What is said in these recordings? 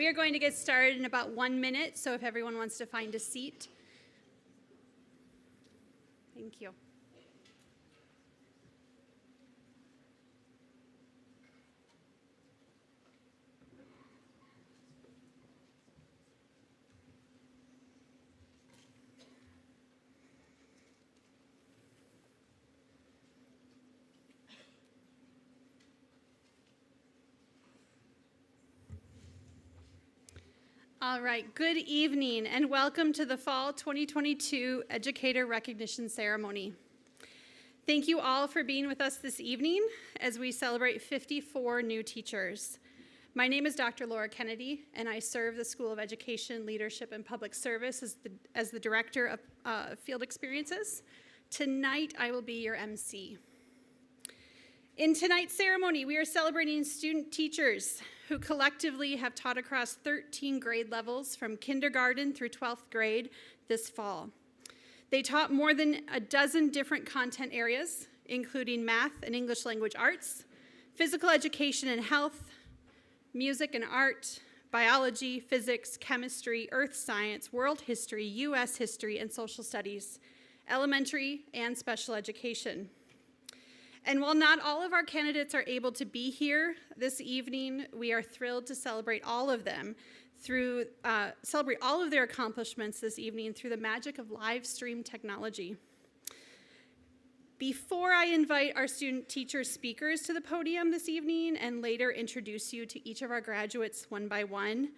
We are going to get started in about 1 minute, so if everyone wants to find a seat. Thank you. All right, good evening and welcome to the Fall 2022 Educator Recognition Ceremony. Thank you all for being with us this evening as we celebrate 54 new teachers. My name is Dr. Laura Kennedy and I serve the School of Education, Leadership, and Public Service as the Director of Field Experiences. Tonight I will be your MC. In tonight's ceremony, we are celebrating student teachers who collectively have taught across 13 grade levels from kindergarten through 12th grade this fall. They taught more than a dozen different content areas, including math and English language arts, physical education and health, music and art, biology, physics, chemistry, earth science, world history, U.S. history, and social studies, elementary and special education. And while not all of our candidates are able to be here this evening, we are thrilled to celebrate all of them celebrate all of their accomplishments this evening through the magic of live stream technology. Before I invite our student teacher speakers to the podium this evening and later introduce you to each of our graduates one by one,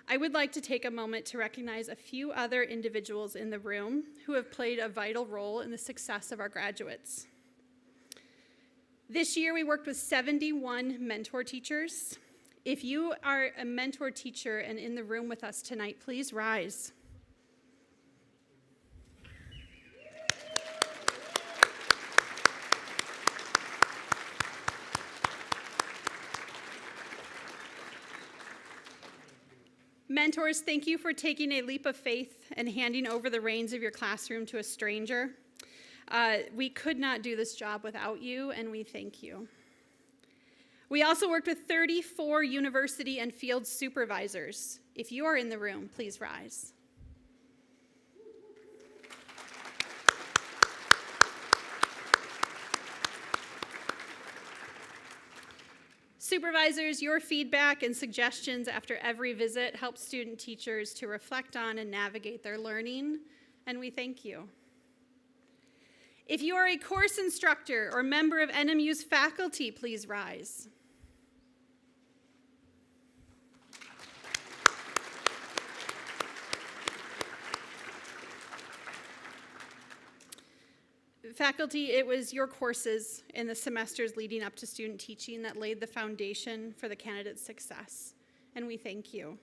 I would like to take a moment to recognize a few other individuals in the room who have played a vital role in the success of our graduates. This year, we worked with 71 mentor teachers. If you are a mentor teacher and in the room with us tonight, please rise. Mentors, thank you for taking a leap of faith and handing over the reins of your classroom to a stranger. We could not do this job without you, and we thank you. We also worked with 34 university and field supervisors. If you are in the room, please rise. Supervisors, your feedback and suggestions after every visit help student teachers to reflect on and navigate their learning, and we thank you. If you are a course instructor or member of NMU's faculty, please rise. Faculty, it was your courses in the semesters leading up to student teaching that laid the foundation for the candidate's success, and we thank you.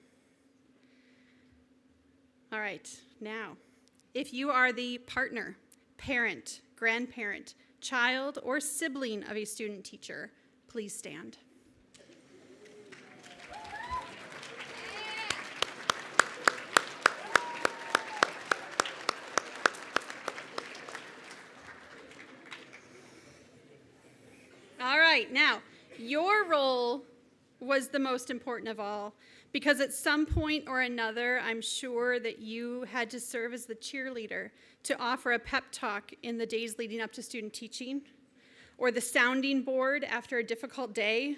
All right, now, if you are the partner, parent, grandparent, child, or sibling of a student teacher, please stand. All right, now, your role was the most important of all, because at some point or another, I'm sure that you had to serve as the cheerleader to offer a pep talk in the days leading up to student teaching, or the sounding board after a difficult day,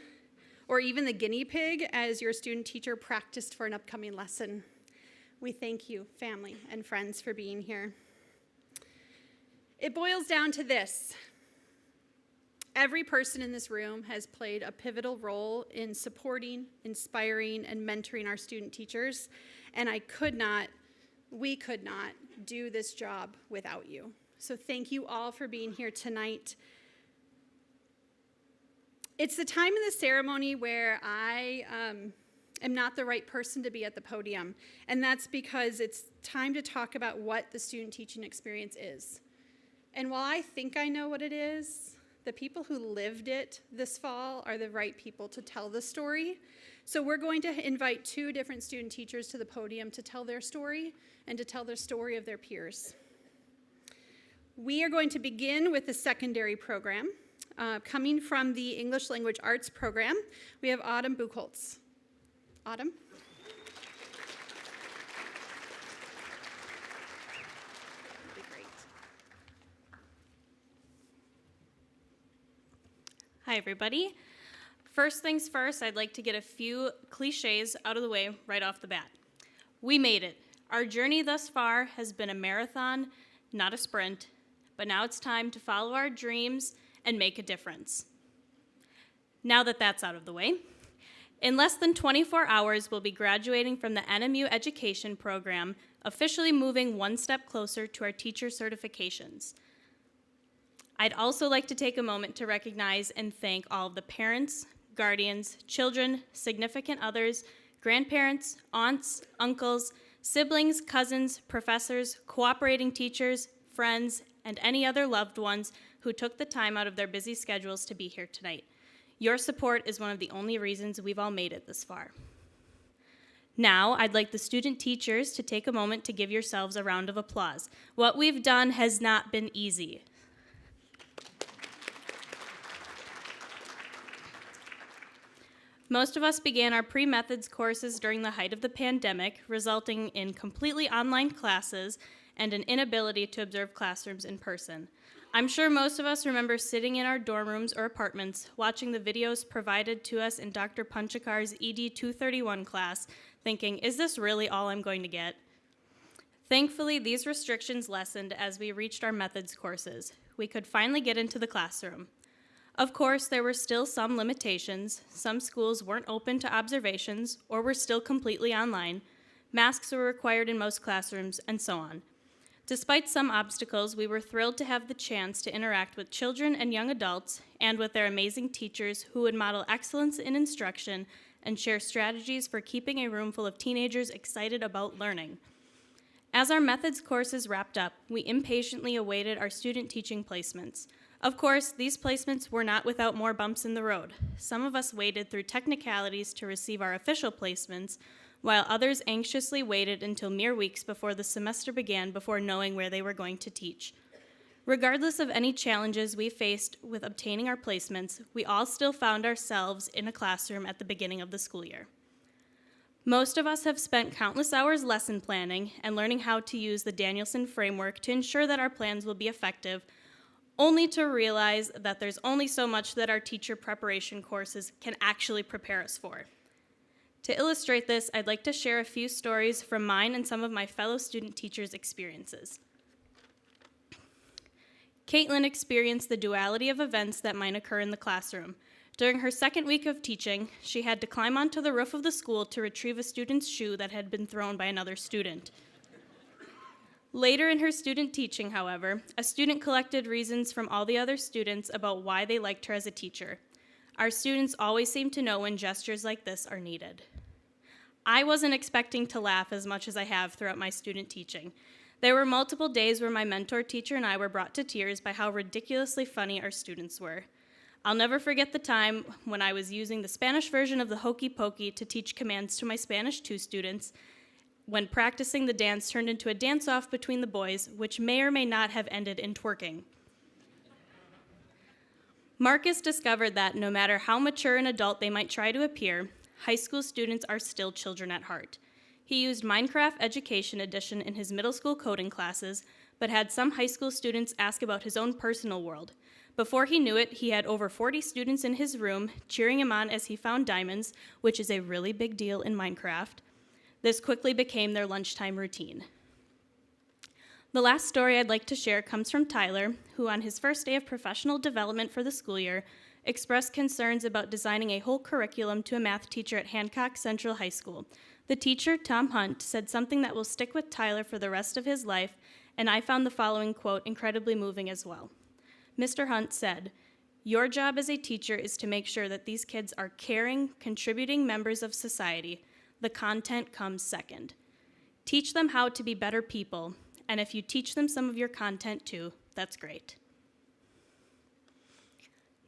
or even the guinea pig as your student teacher practiced for an upcoming lesson. We thank you, family and friends, for being here. It boils down to this. Every person in this room has played a pivotal role in supporting, inspiring, and mentoring our student teachers, and we could not do this job without you. So thank you all for being here tonight. It's the time in the ceremony where I am not the right person to be at the podium, and that's because it's time to talk about what the student teaching experience is. And while I think I know what it is, the people who lived it this fall are the right people to tell the story. So we're going to invite two different student teachers to the podium to tell their story and to tell the story of their peers. We are going to begin with the secondary program. Coming from the English Language Arts program, we have Autumn Buchholz. Autumn? Hi, everybody. First things first, I'd like to get a few cliches out of the way right off the bat. We made it. Our journey thus far has been a marathon, not a sprint, but now it's time to follow our dreams and make a difference. Now that that's out of the way, in less than 24 hours, we'll be graduating from the NMU Education program, officially moving one step closer to our teacher certifications. I'd also like to take a moment to recognize and thank all of the parents, guardians, children, significant others, grandparents, aunts, uncles, siblings, cousins, professors, cooperating teachers, friends, and any other loved ones who took the time out of their busy schedules to be here tonight. Your support is one of the only reasons we've all made it this far. Now, I'd like the student teachers to take a moment to give yourselves a round of applause. What we've done has not been easy. Most of us began our pre-methods courses during the height of the pandemic, resulting in completely online classes and an inability to observe classrooms in person. I'm sure most of us remember sitting in our dorm rooms or apartments, watching the videos provided to us in Dr. Punchikar's ED 231 class, thinking, is this really all I'm going to get? Thankfully, these restrictions lessened as we reached our methods courses. We could finally get into the classroom. Of course, there were still some limitations. Some schools weren't open to observations or were still completely online. Masks were required in most classrooms, and so on. Despite some obstacles, we were thrilled to have the chance to interact with children and young adults and with their amazing teachers who would model excellence in instruction and share strategies for keeping a room full of teenagers excited about learning. As our methods courses wrapped up, we impatiently awaited our student teaching placements. Of course, these placements were not without more bumps in the road. Some of us waited through technicalities to receive our official placements, while others anxiously waited until mere weeks before the semester began before knowing where they were going to teach. Regardless of any challenges we faced with obtaining our placements, we all still found ourselves in a classroom at the beginning of the school year. Most of us have spent countless hours lesson planning and learning how to use the Danielson framework to ensure that our plans will be effective, only to realize that there's only so much that our teacher preparation courses can actually prepare us for. To illustrate this, I'd like to share a few stories from mine and some of my fellow student teachers' experiences. Caitlin experienced the duality of events that might occur in the classroom. During her second week of teaching, she had to climb onto the roof of the school to retrieve a student's shoe that had been thrown by another student. Later in her student teaching, however, a student collected reasons from all the other students about why they liked her as a teacher. Our students always seem to know when gestures like this are needed. I wasn't expecting to laugh as much as I have throughout my student teaching. There were multiple days where my mentor teacher and I were brought to tears by how ridiculously funny our students were. I'll never forget the time when I was using the Spanish version of the Hokey Pokey to teach commands to my Spanish 2 students, when practicing the dance turned into a dance-off between the boys, which may or may not have ended in twerking. Marcus discovered that no matter how mature an adult they might try to appear, high school students are still children at heart. He used Minecraft Education Edition in his middle school coding classes, but had some high school students ask about his own personal world. Before he knew it, he had over 40 students in his room cheering him on as he found diamonds, which is a really big deal in Minecraft. This quickly became their lunchtime routine. The last story I'd like to share comes from Tyler, who on his first day of professional development for the school year expressed concerns about designing a whole curriculum to a math teacher at Hancock Central High School. The teacher, Tom Hunt, said something that will stick with Tyler for the rest of his life, and I found the following quote incredibly moving as well. Mr. Hunt said, "Your job as a teacher is to make sure that these kids are caring, contributing members of society. The content comes second. Teach them how to be better people, and if you teach them some of your content too, that's great."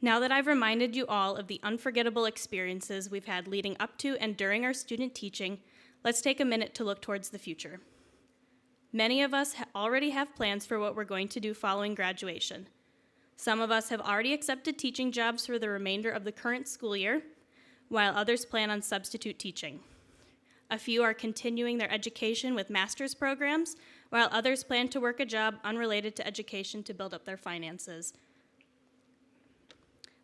Now that I've reminded you all of the unforgettable experiences we've had leading up to and during our student teaching, let's take a minute to look towards the future. Many of us already have plans for what we're going to do following graduation. Some of us have already accepted teaching jobs for the remainder of the current school year, while others plan on substitute teaching. A few are continuing their education with master's programs, while others plan to work a job unrelated to education to build up their finances.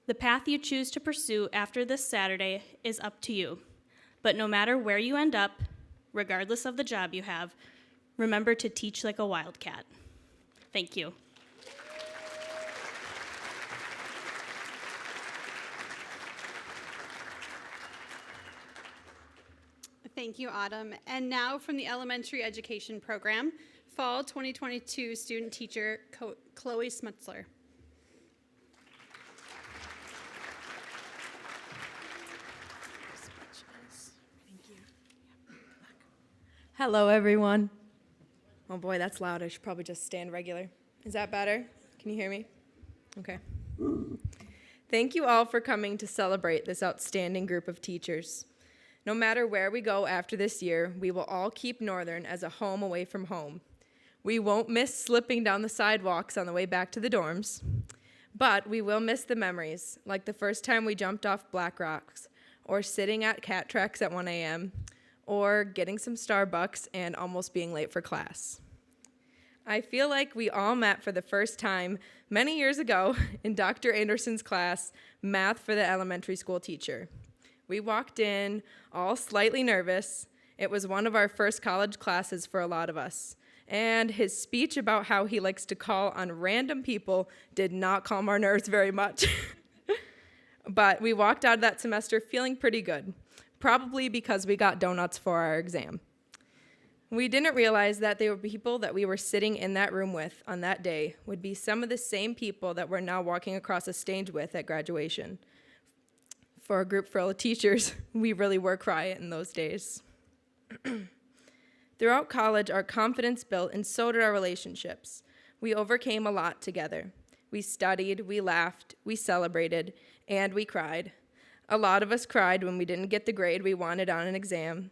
The path you choose to pursue after this Saturday is up to you. But no matter where you end up, regardless of the job you have, remember to teach like a wildcat. Thank you. Thank you, Autumn. And now from the elementary education program, Fall 2022 student teacher Chloe Smutzler. Hello, everyone. Oh boy, that's loud. I should probably just stand regular. Is that better? Can you hear me? Okay. Thank you all for coming to celebrate this outstanding group of teachers. No matter where we go after this year, we will all keep Northern as a home away from home. We won't miss slipping down the sidewalks on the way back to the dorms, but we will miss the memories, like the first time we jumped off Black Rocks, or sitting at cat tracks at 1 a.m., or getting some Starbucks and almost being late for class. I feel like we all met for the first time many years ago in Dr. Anderson's class, Math for the Elementary School Teacher. We walked in all slightly nervous. It was one of our first college classes for a lot of us. And his speech about how he likes to call on random people did not calm our nerves very much. But we walked out of that semester feeling pretty good, probably because we got donuts for our exam. We didn't realize that they were people that we were sitting in that room with on that day would be some of the same people that we're now walking across a stage with at graduation. For a group full of teachers, we really were quiet in those days. Throughout college, our confidence built, and so did our relationships. We overcame a lot together. We studied, we laughed, we celebrated, and we cried. A lot of us cried when we didn't get the grade we wanted on an exam.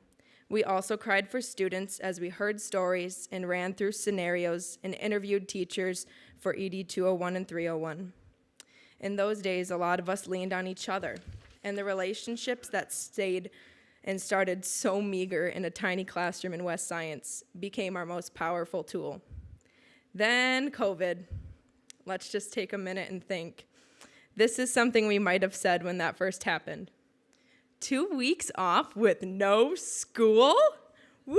We also cried for students as we heard stories and ran through scenarios and interviewed teachers for ED 201 and 301. In those days, a lot of us leaned on each other, and the relationships that stayed and started so meager in a tiny classroom in West Science became our most powerful tool. Then COVID. Let's just take a minute and think. This is something we might have said when that first happened. 2 weeks off with no school? Woo,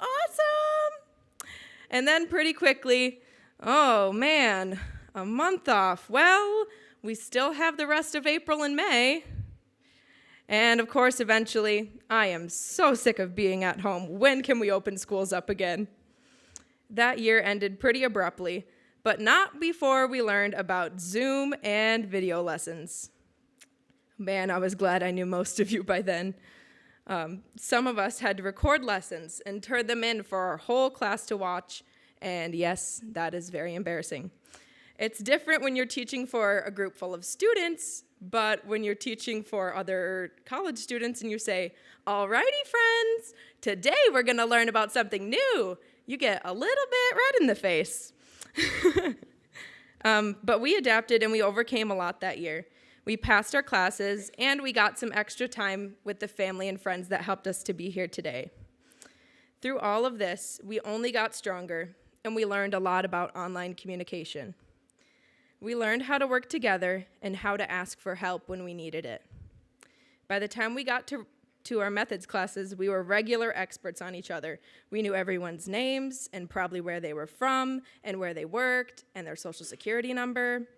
awesome! And then pretty quickly, oh man, a month off. Well, we still have the rest of April and May. And of course, eventually, I am so sick of being at home. When can we open schools up again? That year ended pretty abruptly, but not before we learned about Zoom and video lessons. Man, I was glad I knew most of you by then. Some of us had to record lessons and turn them in for our whole class to watch, and yes, that is very embarrassing. It's different when you're teaching for a group full of students, but when you're teaching for other college students and you say, "Alrighty, friends, today we're gonna learn about something new," you get a little bit red in the face. But we adapted and we overcame a lot that year. We passed our classes and we got some extra time with the family and friends that helped us to be here today. Through all of this, we only got stronger and we learned a lot about online communication. We learned how to work together and how to ask for help when we needed it. By the time we got to our methods classes, we were regular experts on each other. We knew everyone's names and probably where they were from and where they worked and their social security number.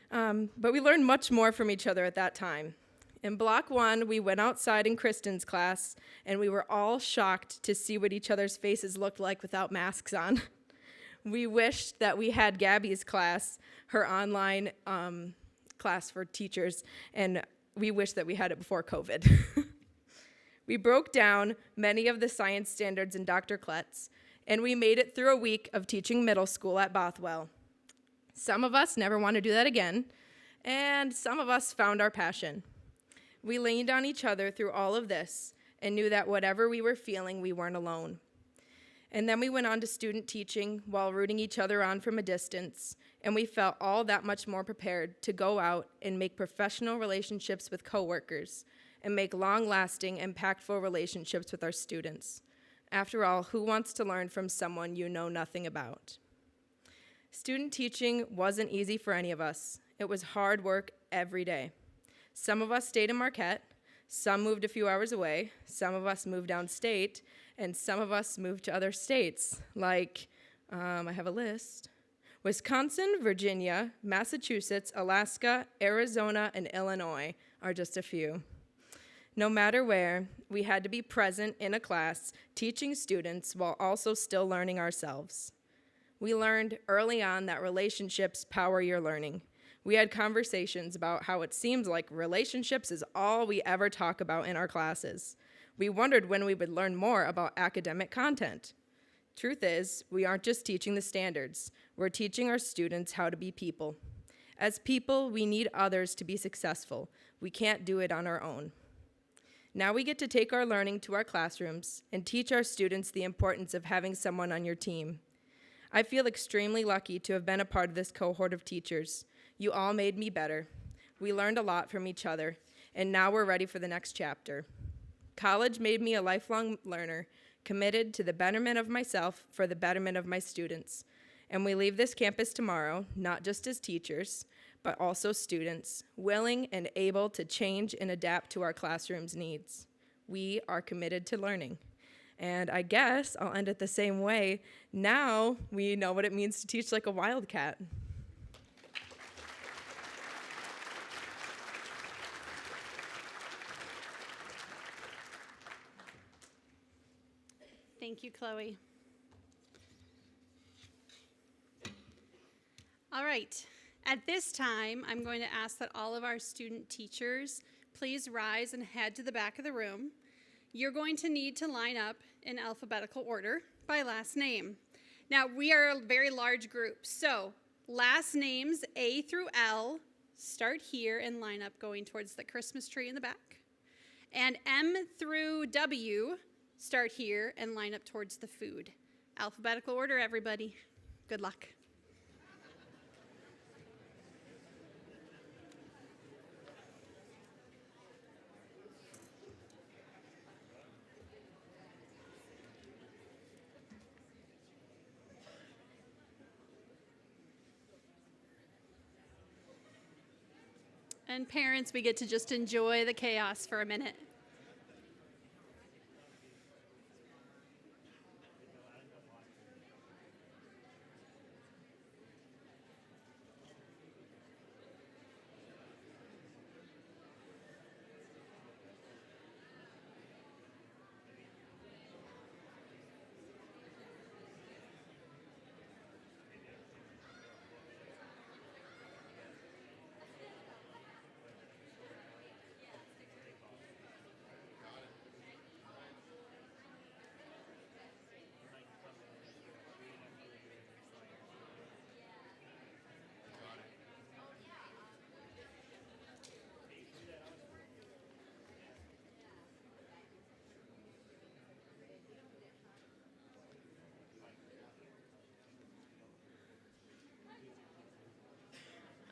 But we learned much more from each other at that time. In Block 1, we went outside in Kristen's class, and we were all shocked to see what each other's faces looked like without masks on. We wished that we had Gabby's class, her online class for teachers, and we wished that we had it before COVID. We broke down many of the science standards in Dr. Kletz, and we made it through a week of teaching middle school at Bothwell. Some of us never want to do that again, and some of us found our passion. We leaned on each other through all of this and knew that whatever we were feeling, we weren't alone. And then we went on to student teaching while rooting each other on from a distance, and we felt all that much more prepared to go out and make professional relationships with coworkers and make long-lasting, impactful relationships with our students. After all, who wants to learn from someone you know nothing about? Student teaching wasn't easy for any of us. It was hard work every day. Some of us stayed in Marquette, some moved a few hours away, some of us moved downstate, and some of us moved to other states, like, I have a list. Wisconsin, Virginia, Massachusetts, Alaska, Arizona, and Illinois are just a few. No matter where, we had to be present in a class, teaching students while also still learning ourselves. We learned early on that relationships power your learning. We had conversations about how it seems like relationships is all we ever talk about in our classes. We wondered when we would learn more about academic content. Truth is, we aren't just teaching the standards. We're teaching our students how to be people. As people, we need others to be successful. We can't do it on our own. Now we get to take our learning to our classrooms and teach our students the importance of having someone on your team. I feel extremely lucky to have been a part of this cohort of teachers. You all made me better. We learned a lot from each other, and now we're ready for the next chapter. College made me a lifelong learner, committed to the betterment of myself for the betterment of my students. And we leave this campus tomorrow, not just as teachers, but also students, willing and able to change and adapt to our classroom's needs. We are committed to learning. And I guess I'll end it the same way. Now we know what it means to teach like a wildcat. Thank you, Chloe. All right. At this time, I'm going to ask that all of our student teachers please rise and head to the back of the room. You're going to need to line up in alphabetical order by last name. Now, we are a very large group, so last names A through L start here and line up going towards the Christmas tree in the back. And M through W start here and line up towards the food. Alphabetical order, everybody. Good luck. And parents, we get to just enjoy the chaos for a minute.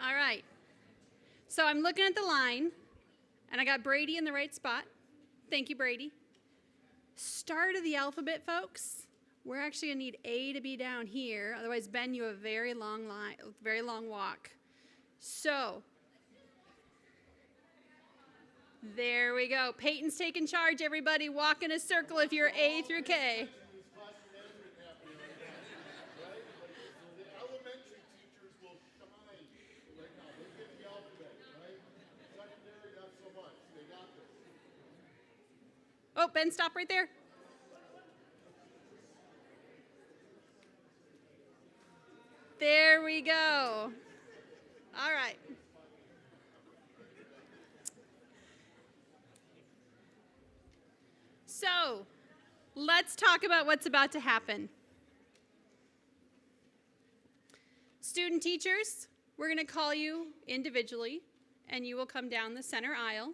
All right. So I'm looking at the line, and I got Brady in the right spot. Thank you, Brady. Start of the alphabet, folks. We're actually going to need A to be down here. Otherwise, Ben, you have a very long line, very long walk. So there we go. Peyton's taking charge, everybody. Walk in a circle if you're A through K. Oh, Ben, stop right there. There we go. All right. So, let's talk about what's about to happen. Student teachers, we're going to call you individually, and you will come down the center aisle.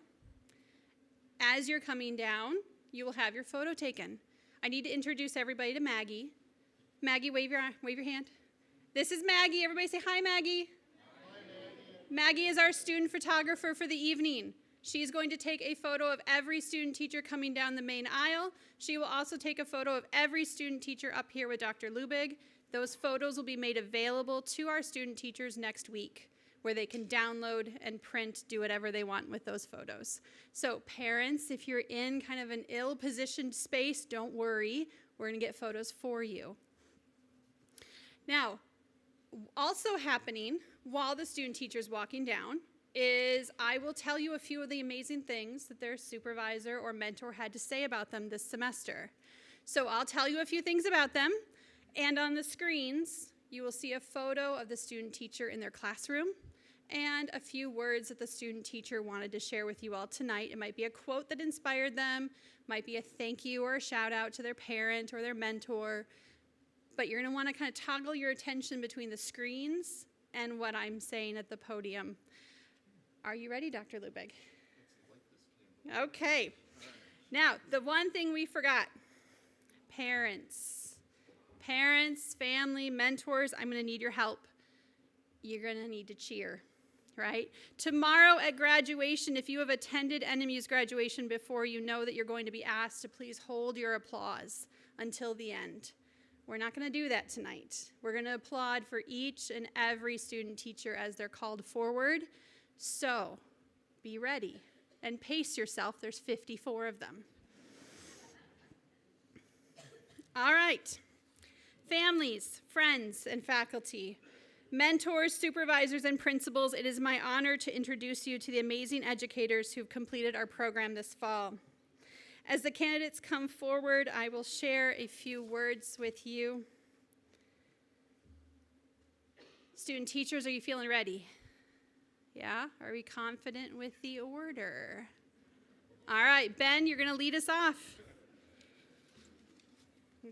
As you're coming down, you will have your photo taken. I need to introduce everybody to Maggie. Maggie, wave your hand. This is Maggie. Everybody say hi, Maggie. Hi, Maggie. Maggie is our student photographer for the evening. She's going to take a photo of every student teacher coming down the main aisle. She will also take a photo of every student teacher up here with Dr. Lubig. Those photos will be made available to our student teachers next week. where they can download and print, do whatever they want with those photos. So parents, if you're in kind of an ill-positioned space, don't worry. We're going to get photos for you. Now, also happening while the student teacher's walking down is I will tell you a few of the amazing things that their supervisor or mentor had to say about them this semester. So I'll tell you a few things about them, and on the screens, you will see a photo of the student teacher in their classroom and a few words that the student teacher wanted to share with you all tonight. It might be a quote that inspired them, might be a thank you or a shout out to their parent or their mentor, but you're going to want to kind of toggle your attention between the screens and what I'm saying at the podium. Are you ready, Dr. Lubig? Okay. Now, the one thing we forgot, parents. Parents, family, mentors, I'm going to need your help. You're going to need to cheer, right? Tomorrow at graduation, if you have attended NMU's graduation before, you know that you're going to be asked to please hold your applause until the end. We're not going to do that tonight. We're going to applaud for each and every student teacher as they're called forward. So be ready and pace yourself. There's 54 of them. All right. Families, friends, and faculty, mentors, supervisors, and principals, it is my honor to introduce you to the amazing educators who've completed our program this fall. As the candidates come forward, I will share a few words with you. Student teachers, are you feeling ready? Yeah? Are we confident with the order? All right, Ben, you're going to lead us off.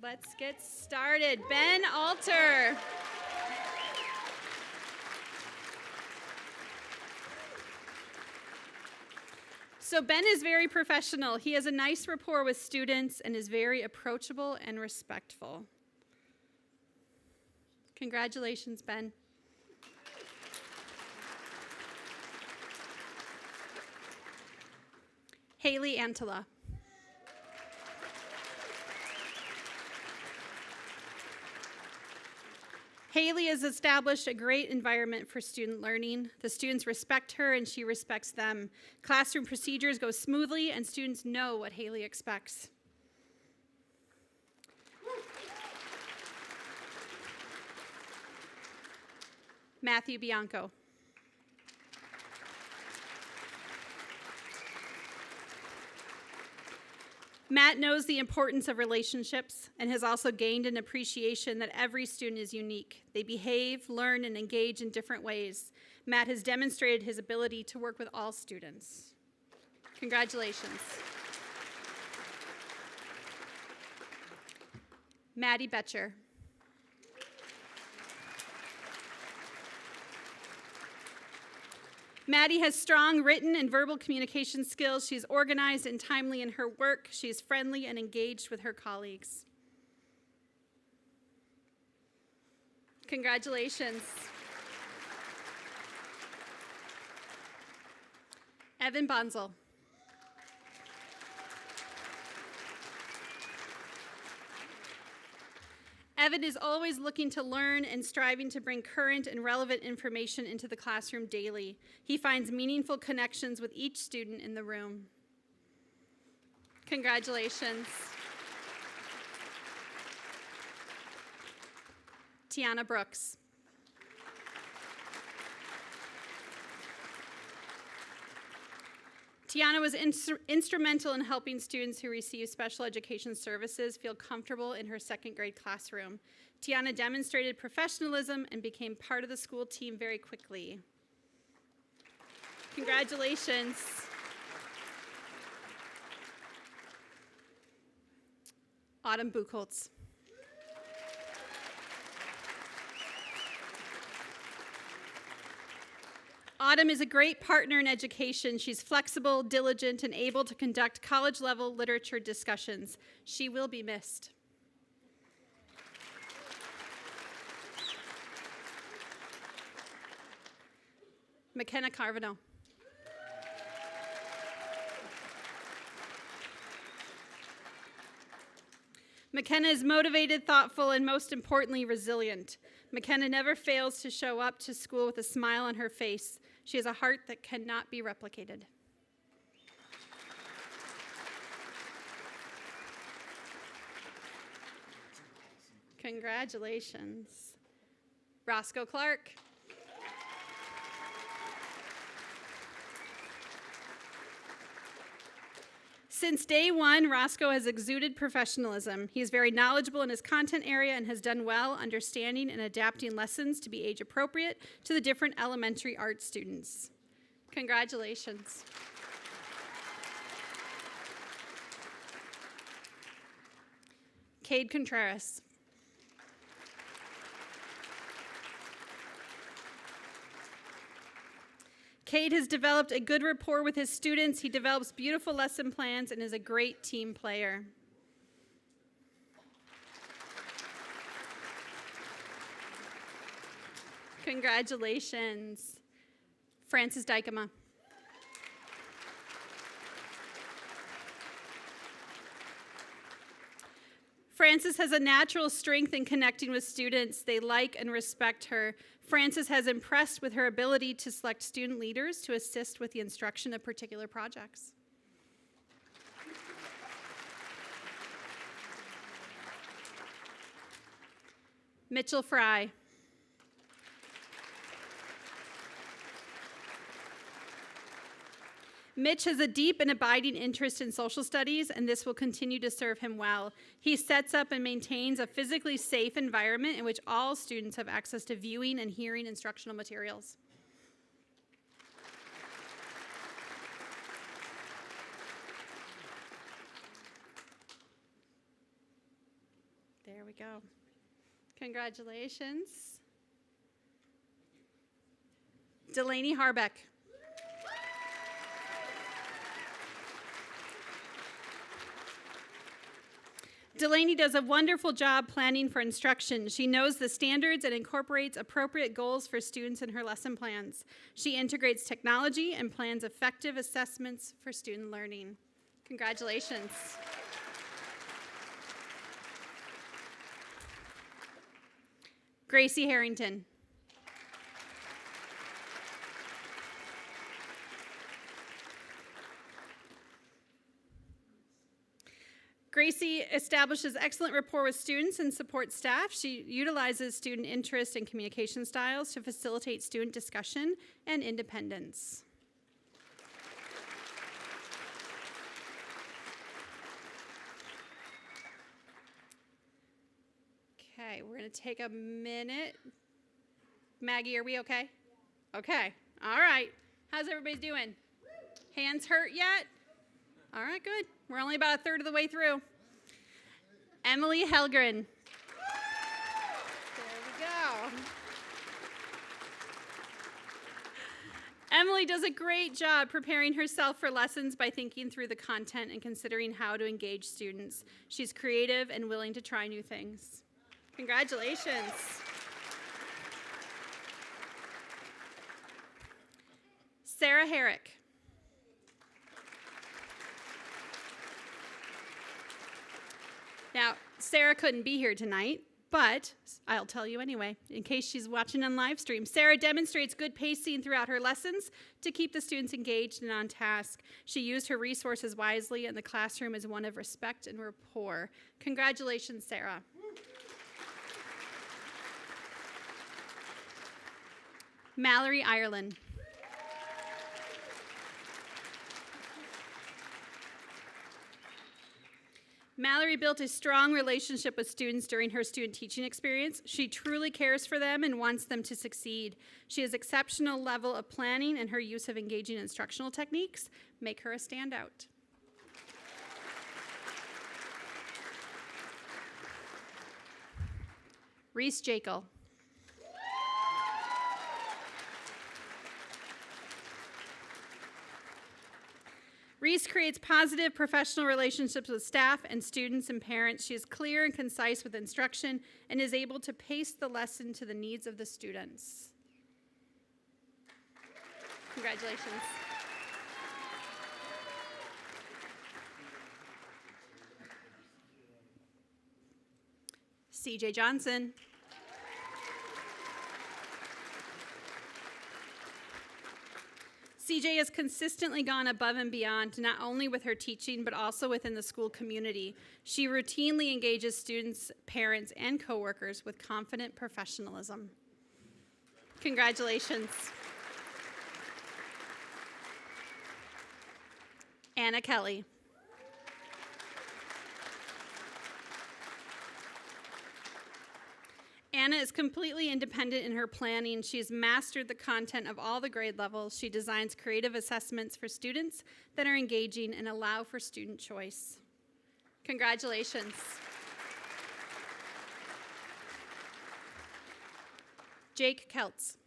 Let's get started. Ben Alter. So Ben is very professional. He has a nice rapport with students and is very approachable and respectful. Congratulations, Ben. Haley Antela. Haley has established a great environment for student learning. The students respect her and she respects them. Classroom procedures go smoothly and students know what Haley expects. Matthew Bianco. Matt knows the importance of relationships and has also gained an appreciation that every student is unique. They behave, learn, and engage in different ways. Matt has demonstrated his ability to work with all students. Congratulations. Maddie Betcher. Maddie has strong written and verbal communication skills. She's organized and timely in her work. She's friendly and engaged with her colleagues. Congratulations. Evan Bonzel. Evan is always looking to learn and striving to bring current and relevant information into the classroom daily. He finds meaningful connections with each student in the room. Congratulations. Tiana Brooks. Tiana was instrumental in helping students who receive special education services feel comfortable in her second grade classroom. Tiana demonstrated professionalism and became part of the school team very quickly. Congratulations. Autumn Buchholz. Autumn is a great partner in education. She's flexible, diligent, and able to conduct college-level literature discussions. She will be missed. McKenna Carvino. McKenna is motivated, thoughtful, and most importantly, resilient. McKenna never fails to show up to school with a smile on her face. She has a heart that cannot be replicated. Congratulations. Roscoe Clark. Since day one, Roscoe has exuded professionalism. He is very knowledgeable in his content area and has done well understanding and adapting lessons to be age appropriate to the different elementary art students. Congratulations. Cade Contreras. Cade has developed a good rapport with his students. He develops beautiful lesson plans and is a great team player. Congratulations. Francis Dykema. Frances has a natural strength in connecting with students. They like and respect her. Frances has impressed with her ability to select student leaders to assist with the instruction of particular projects. Mitchell Fry. Mitch has a deep and abiding interest in social studies, and this will continue to serve him well. He sets up and maintains a physically safe environment in which all students have access to viewing and hearing instructional materials. There we go. Congratulations. Delaney Harbeck. Delaney does a wonderful job planning for instruction. She knows the standards and incorporates appropriate goals for students in her lesson plans. She integrates technology and plans effective assessments for student learning. Congratulations. Gracie Harrington. Gracie establishes excellent rapport with students and supports staff. She utilizes student interest and communication styles to facilitate student discussion and independence. Okay, we're going to take a minute. Maggie, are we okay? Okay, all right. How's everybody doing? Hands hurt yet? All right, good. We're only about a third of the way through. Emily Helgren. There we go. Emily does a great job preparing herself for lessons by thinking through the content and considering how to engage students. She's creative and willing to try new things. Congratulations. Sarah Herrick. Now, Sarah couldn't be here tonight, but I'll tell you anyway, in case she's watching on live stream. Sarah demonstrates good pacing throughout her lessons to keep the students engaged and on task. She used her resources wisely, and the classroom is one of respect and rapport. Congratulations, Sarah. Mallory Ireland. Mallory built a strong relationship with students during her student teaching experience. She truly cares for them and wants them to succeed. She has exceptional level of planning, and her use of engaging instructional techniques make her a standout. Reese Jekyll. Reese creates positive professional relationships with staff and students and parents. She is clear and concise with instruction and is able to pace the lesson to the needs of the students. Congratulations. CJ Johnson. CJ has consistently gone above and beyond, not only with her teaching, but also within the school community. She routinely engages students, parents, and coworkers with confident professionalism. Congratulations. Anna Kelly. Anna is completely independent in her planning. She has mastered the content of all the grade levels. She designs creative assessments for students that are engaging and allow for student choice. Congratulations. Jake Keltz.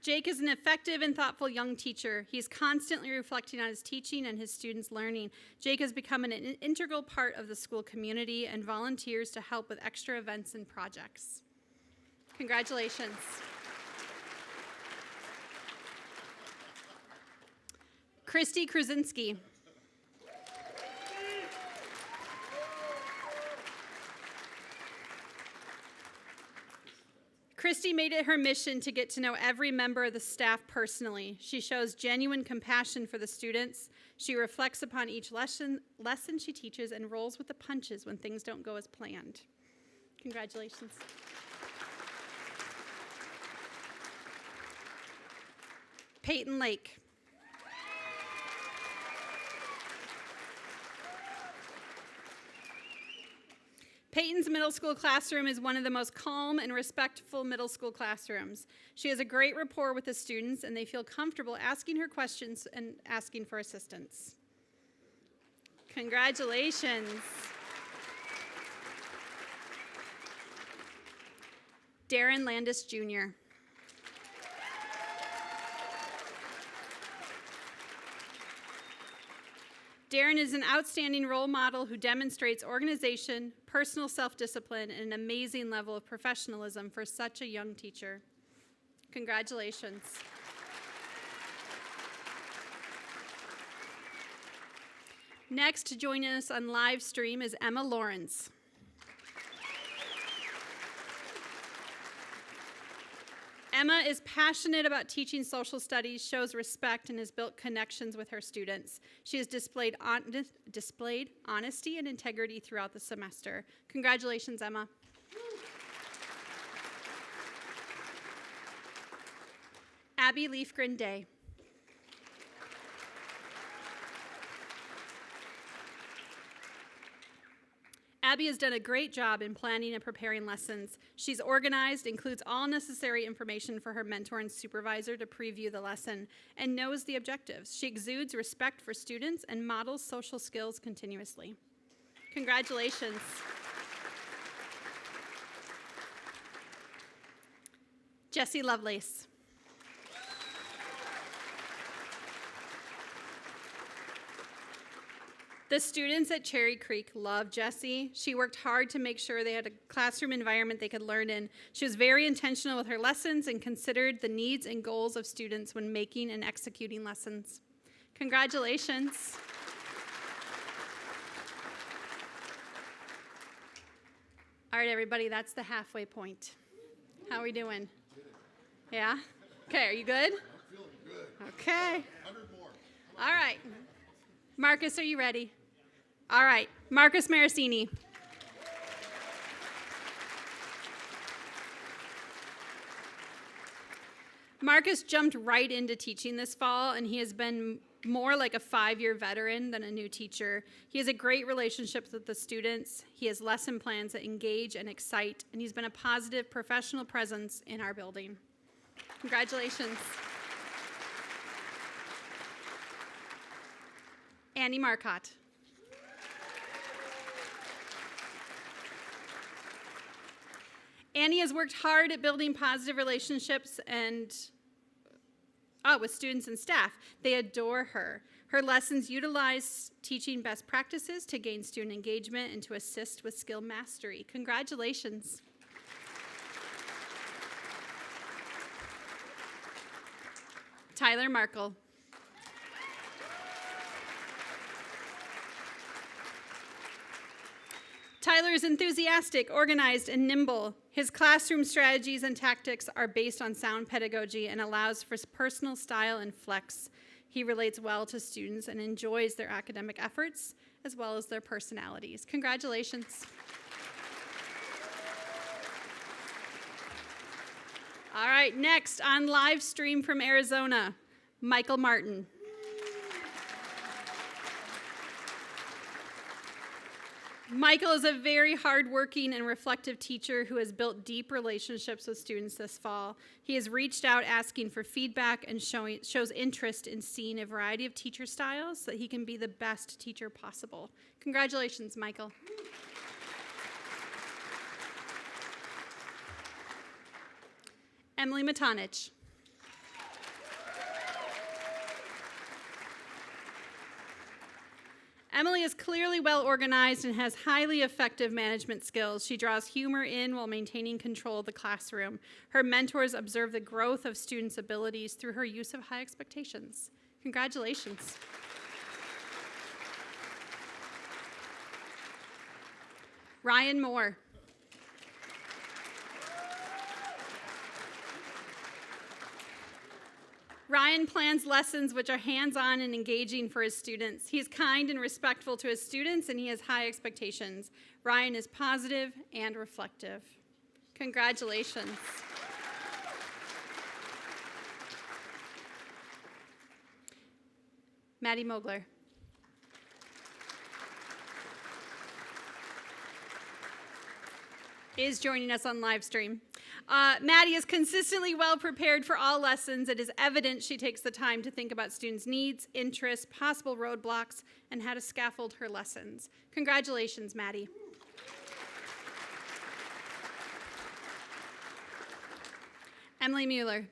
Jake is an effective and thoughtful young teacher. He's constantly reflecting on his teaching and his students' learning. Jake has become an integral part of the school community and volunteers to help with extra events and projects. Congratulations. Christy Krasinski. Christy made it her mission to get to know every member of the staff personally. She shows genuine compassion for the students. She reflects upon each lesson she teaches and rolls with the punches when things don't go as planned. Congratulations. Peyton Lake. Peyton's middle school classroom is one of the most calm and respectful middle school classrooms. She has a great rapport with the students, and they feel comfortable asking her questions and asking for assistance. Congratulations. Darren Landis Jr. Darren is an outstanding role model who demonstrates organization, personal self-discipline, and an amazing level of professionalism for such a young teacher. Congratulations. Next, joining us on live stream is Emma Lawrence. Emma is passionate about teaching social studies, shows respect, and has built connections with her students. She has displayed honesty and integrity throughout the semester. Congratulations, Emma. Abby Leafgren Day. Abby has done a great job in planning and preparing lessons. She's organized, includes all necessary information for her mentor and supervisor to preview the lesson, and knows the objectives. She exudes respect for students and models social skills continuously. Congratulations. Jessie Lovelace. The students at Cherry Creek love Jessie. She worked hard to make sure they had a classroom environment they could learn in. She was very intentional with her lessons and considered the needs and goals of students when making and executing lessons. Congratulations. All right, everybody, that's the halfway point. How are we doing? Yeah? Okay, are you good? I'm feeling good. Okay. 100 more. All right. Marcus, are you ready? All right. Marcus Marasini. Marcus jumped right into teaching this fall, and he has been more like a 5-year veteran than a new teacher. He has a great relationship with the students. He has lesson plans that engage and excite, and he's been a positive professional presence in our building. Congratulations. Annie Marcotte. Annie has worked hard at building positive relationships with students and staff. They adore her. Her lessons utilize teaching best practices to gain student engagement and to assist with skill mastery. Congratulations. Tyler Markle. Tyler is enthusiastic, organized, and nimble. His classroom strategies and tactics are based on sound pedagogy and allows for personal style and flex. He relates well to students and enjoys their academic efforts as well as their personalities. Congratulations. All right, next on live stream from Arizona, Michael Martin. Michael is a very hardworking and reflective teacher who has built deep relationships with students this fall. He has reached out asking for feedback and shows interest in seeing a variety of teacher styles so that he can be the best teacher possible. Congratulations, Michael. Emily Matonich. Emily is clearly well organized and has highly effective management skills. She draws humor in while maintaining control of the classroom. Her mentors observe the growth of students' abilities through her use of high expectations. Congratulations. Ryan Moore. Ryan plans lessons which are hands-on and engaging for his students. He is kind and respectful to his students, and he has high expectations. Ryan is positive and reflective. Congratulations. Maddie Mogler. Is joining us on live stream. Maddie is consistently well prepared for all lessons. It is evident she takes the time to think about students' needs, interests, possible roadblocks, and how to scaffold her lessons. Congratulations, Maddie. Emily Mueller.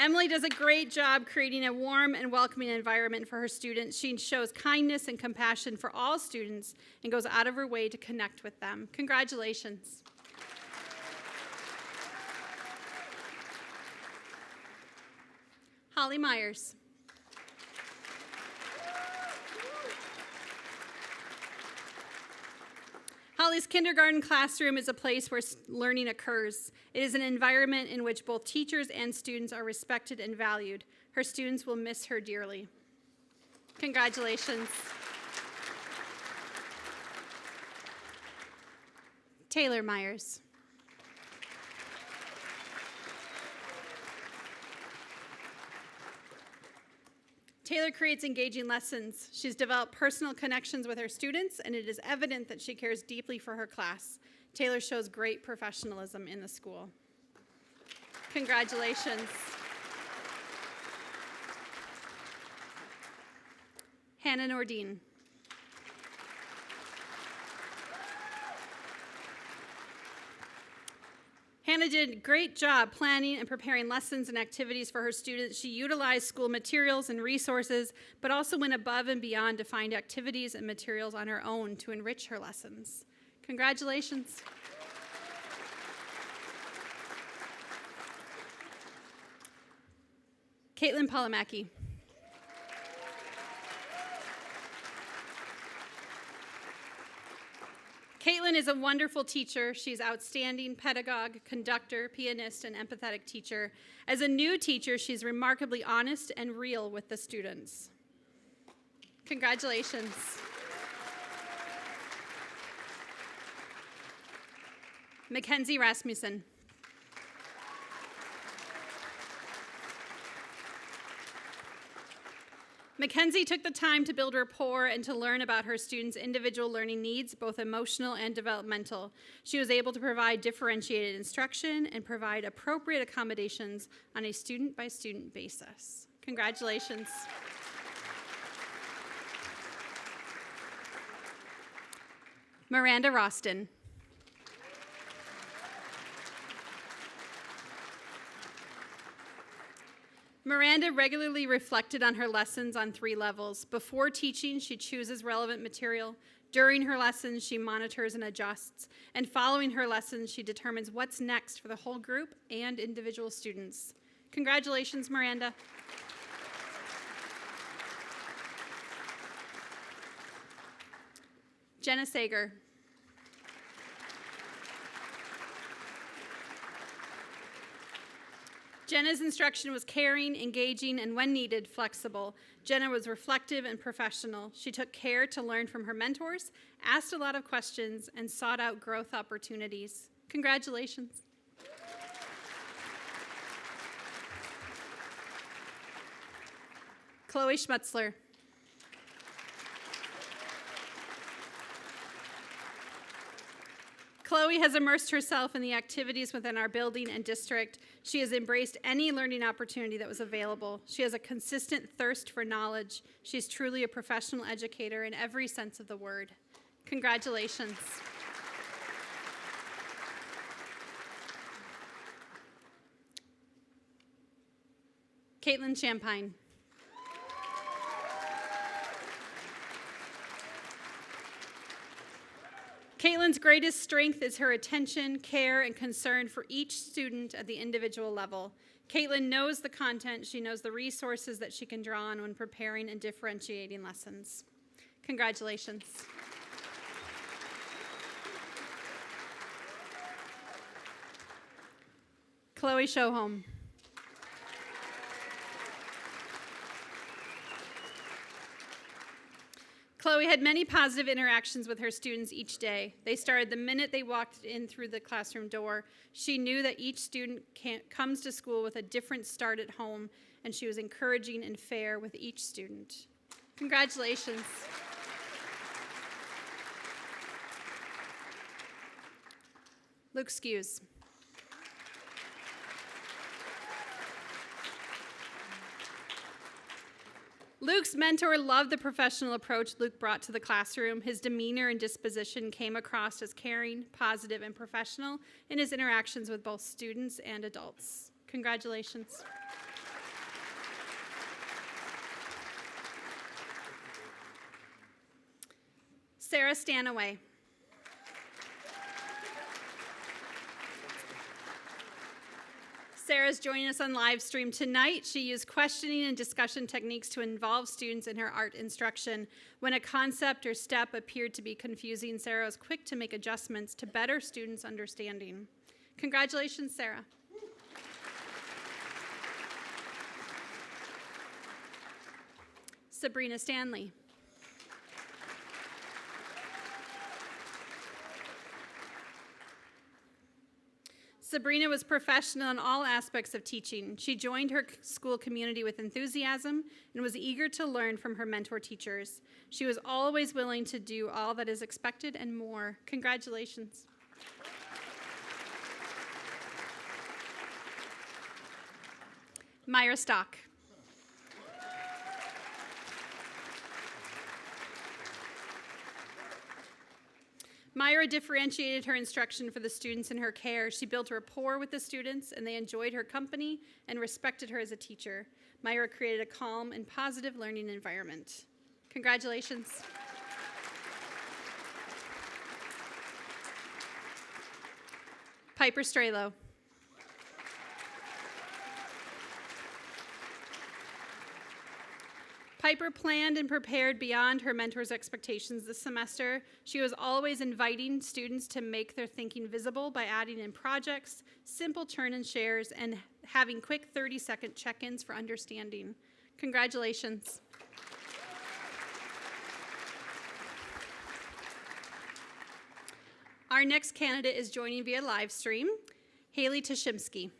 Emily does a great job creating a warm and welcoming environment for her students. She shows kindness and compassion for all students and goes out of her way to connect with them. Congratulations. Holly Myers. Holly's kindergarten classroom is a place where learning occurs. It is an environment in which both teachers and students are respected and valued. Her students will miss her dearly. Congratulations. Taylor Myers. Taylor creates engaging lessons. She's developed personal connections with her students, and it is evident that she cares deeply for her class. Taylor shows great professionalism in the school. Congratulations. Hannah Nordine. Hannah did a great job planning and preparing lessons and activities for her students. She utilized school materials and resources, but also went above and beyond to find activities and materials on her own to enrich her lessons. Congratulations. Caitlin Polamaki. Caitlin is a wonderful teacher. She's outstanding pedagogue, conductor, pianist, and empathetic teacher. As a new teacher, she's remarkably honest and real with the students. Congratulations. Mackenzie Rasmussen. Mackenzie took the time to build rapport and to learn about her students' individual learning needs, both emotional and developmental. She was able to provide differentiated instruction and provide appropriate accommodations on a student-by-student basis. Congratulations. Miranda Roston. Miranda regularly reflected on her lessons on 3 levels. Before teaching, she chooses relevant material. During her lessons, she monitors and adjusts. And following her lessons, she determines what's next for the whole group and individual students. Congratulations, Miranda. Jenna Sager. Jenna's instruction was caring, engaging, and when needed, flexible. Jenna was reflective and professional. She took care to learn from her mentors, asked a lot of questions, and sought out growth opportunities. Congratulations. Chloe Schmutzler. Chloe has immersed herself in the activities within our building and district. She has embraced any learning opportunity that was available. She has a consistent thirst for knowledge. She's truly a professional educator in every sense of the word. Congratulations. Caitlin Champagne. Caitlin's greatest strength is her attention, care, and concern for each student at the individual level. Caitlin knows the content. She knows the resources that she can draw on when preparing and differentiating lessons. Congratulations. Chloe Shohom. Chloe had many positive interactions with her students each day. They started the minute they walked in through the classroom door. She knew that each student comes to school with a different start at home, and she was encouraging and fair with each student. Congratulations. Luke Skews. Luke's mentor loved the professional approach Luke brought to the classroom. His demeanor and disposition came across as caring, positive, and professional in his interactions with both students and adults. Congratulations. Sarah Stanaway. Sarah's joining us on live stream tonight. She used questioning and discussion techniques to involve students in her art instruction. When a concept or step appeared to be confusing, Sarah was quick to make adjustments to better students' understanding. Congratulations, Sarah. Sabrina Stanley. Sabrina was professional in all aspects of teaching. She joined her school community with enthusiasm and was eager to learn from her mentor teachers. She was always willing to do all that is expected and more. Congratulations. Myra Stock. Myra differentiated her instruction for the students in her care. She built a rapport with the students, and they enjoyed her company and respected her as a teacher. Myra created a calm and positive learning environment. Congratulations. Piper Strelo. Piper planned and prepared beyond her mentor's expectations this semester. She was always inviting students to make their thinking visible by adding in projects, simple turn and shares, and having quick 30-second check-ins for understanding. Congratulations. Our next candidate is joining via live stream, Haley Tashimsky.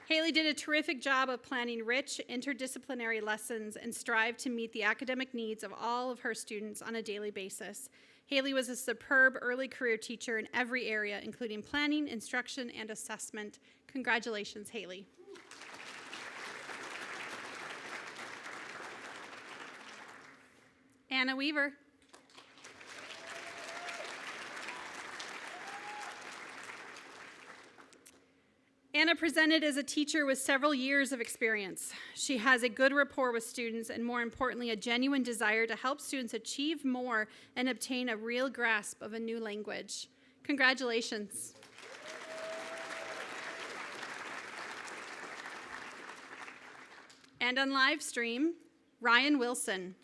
Haley did a terrific job of planning rich, interdisciplinary lessons and strived to meet the academic needs of all of her students on a daily basis. Haley was a superb early career teacher in every area, including planning, instruction, and assessment. Congratulations, Haley. Anna Weaver. Anna presented as a teacher with several years of experience. She has a good rapport with students and, more importantly, a genuine desire to help students achieve more and obtain a real grasp of a new language. Congratulations. And on live stream, Ryan Wilson.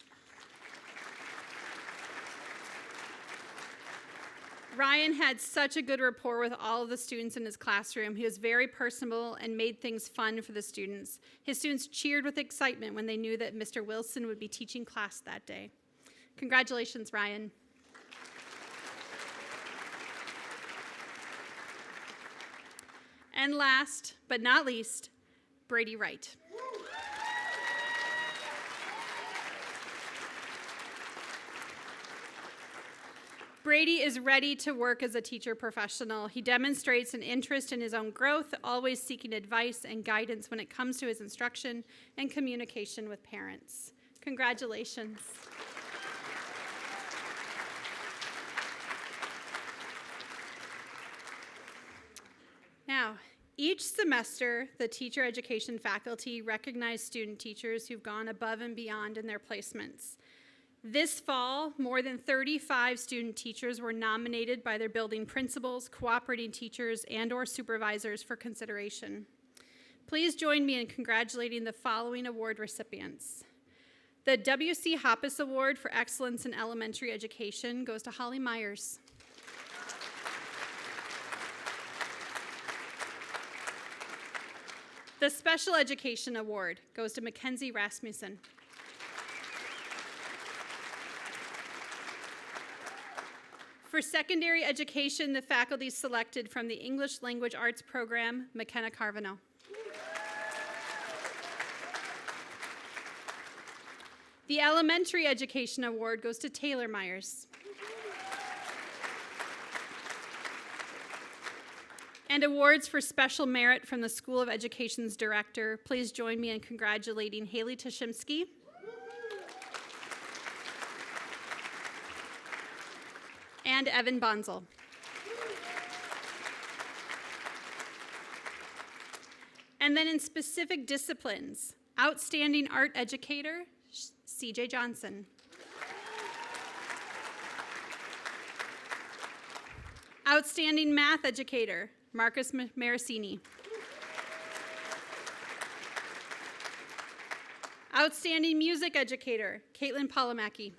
Ryan had such a good rapport with all of the students in his classroom. He was very personable and made things fun for the students. His students cheered with excitement when they knew that Mr. Wilson would be teaching class that day. Congratulations, Ryan. And last but not least, Brady Wright. Brady is ready to work as a teacher professional. He demonstrates an interest in his own growth, always seeking advice and guidance when it comes to his instruction and communication with parents. Congratulations. Now, each semester, the teacher education faculty recognize student teachers who've gone above and beyond in their placements. This fall, more than 35 student teachers were nominated by their building principals, cooperating teachers, and/or supervisors for consideration. Please join me in congratulating the following award recipients. The W.C. Hoppus Award for Excellence in Elementary Education goes to Holly Myers. The Special Education Award goes to Mackenzie Rasmussen. For secondary education, the faculty selected from the English Language Arts program, McKenna Carvino. The Elementary Education Award goes to Taylor Myers. And awards for special merit from the School of Education's director. Please join me in congratulating Haley Tashimsky, and Evan Bonzel. And then in specific disciplines, outstanding art educator, CJ Johnson. Outstanding math educator, Marcus Maricini. Outstanding music educator, Caitlin Polomacki.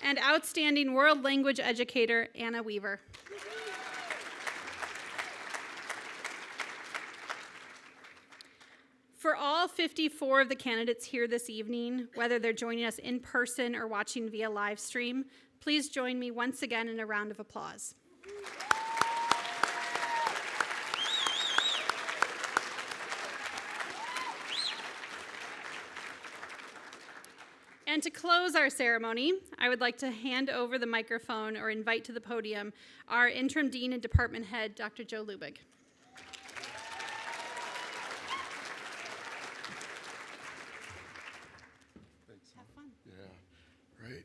And outstanding world language educator, Anna Weaver. For all 54 of the candidates here this evening, whether they're joining us in person or watching via live stream, please join me once again in a round of applause. And to close our ceremony, I would like to hand over the microphone or invite to the podium our interim dean and department head, Dr. Joe Lubig. Thanks. Have fun. Yeah, right.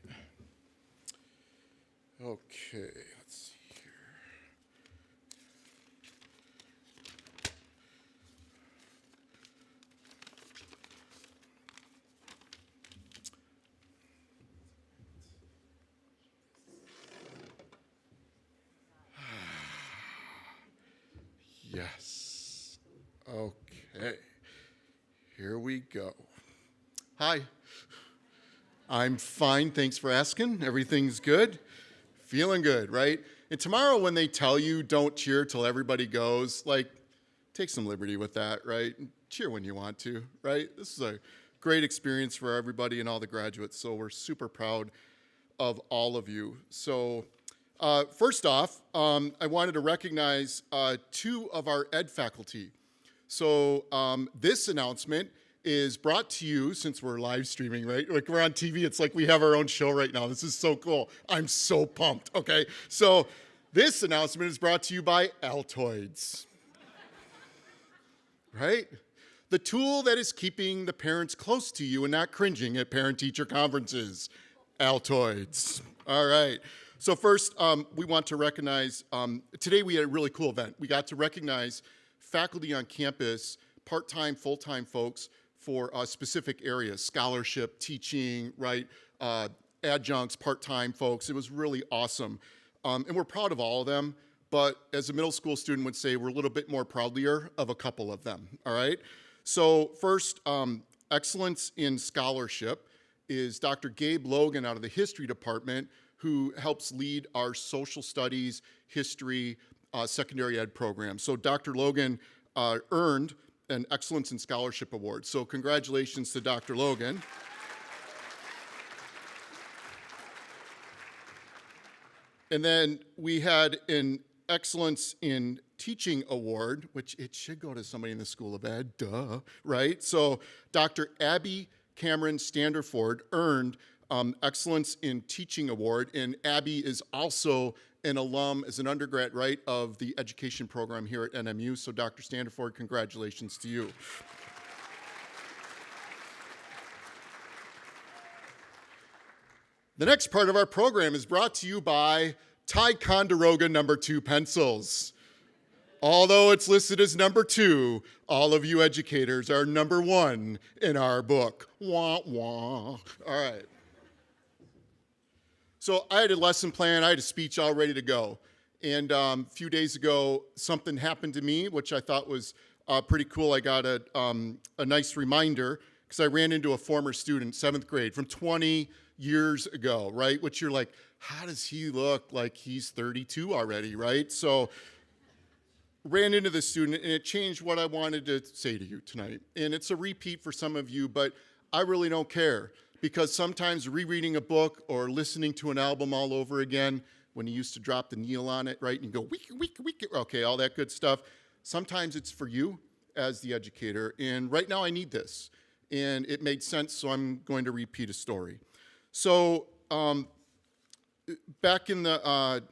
Okay, let's see here. Yes. Okay. Here we go. Hi. I'm fine. Thanks for asking. Everything's good. Feeling good, right? And tomorrow when they tell you don't cheer till everybody goes, like, take some liberty with that, right? Cheer when you want to, right? This is a great experience for everybody and all the graduates, so we're super proud of all of you. So first off, I wanted to recognize two of our ed faculty. So this announcement is brought to you, since we're live streaming, right? Like we're on TV, it's like we have our own show right now. This is so cool. I'm so pumped, okay? So this announcement is brought to you by Altoids, right? The tool that is keeping the parents close to you and not cringing at parent-teacher conferences, Altoids. All right. So first, we want to recognize, today we had a really cool event. We got to recognize faculty on campus, part-time, full-time folks for specific areas, scholarship, teaching, right, adjuncts, part-time folks. It was really awesome. And we're proud of all of them, but as a middle school student would say, we're a little bit more proudlier of a couple of them, all right? So first, excellence in scholarship is Dr. Gabe Logan out of the history department, who helps lead our social studies, history, secondary ed program. So Dr. Logan earned an Excellence in Scholarship Award. So congratulations to Dr. Logan. And then we had an Excellence in Teaching Award, which it should go to somebody in the School of Ed, duh, right? So Dr. Abby Cameron Standerford earned Excellence in Teaching Award, and Abby is also an alum as an undergrad, right, of the education program here at NMU. So Dr. Standerford, congratulations to you. The next part of our program is brought to you by Ticonderoga No. 2 pencils. Although it's listed as number 2, all of you educators are number 1 in our book. Wah, wah. All right. So I had a lesson plan, I had a speech all ready to go. And a few days ago, something happened to me, which I thought was pretty cool. I got a nice reminder, because I ran into a former student, 7th grade, from 20 years ago, right? Which you're like, how does he look like he's 32 already, right? So ran into this student, and it changed what I wanted to say to you tonight. And it's a repeat for some of you, but I really don't care, because sometimes rereading a book or listening to an album all over again, when you used to drop the needle on it, right, and you go, week, week, week, okay, all that good stuff, sometimes it's for you as the educator, and right now I need this. And it made sense, so I'm going to repeat a story. So back in the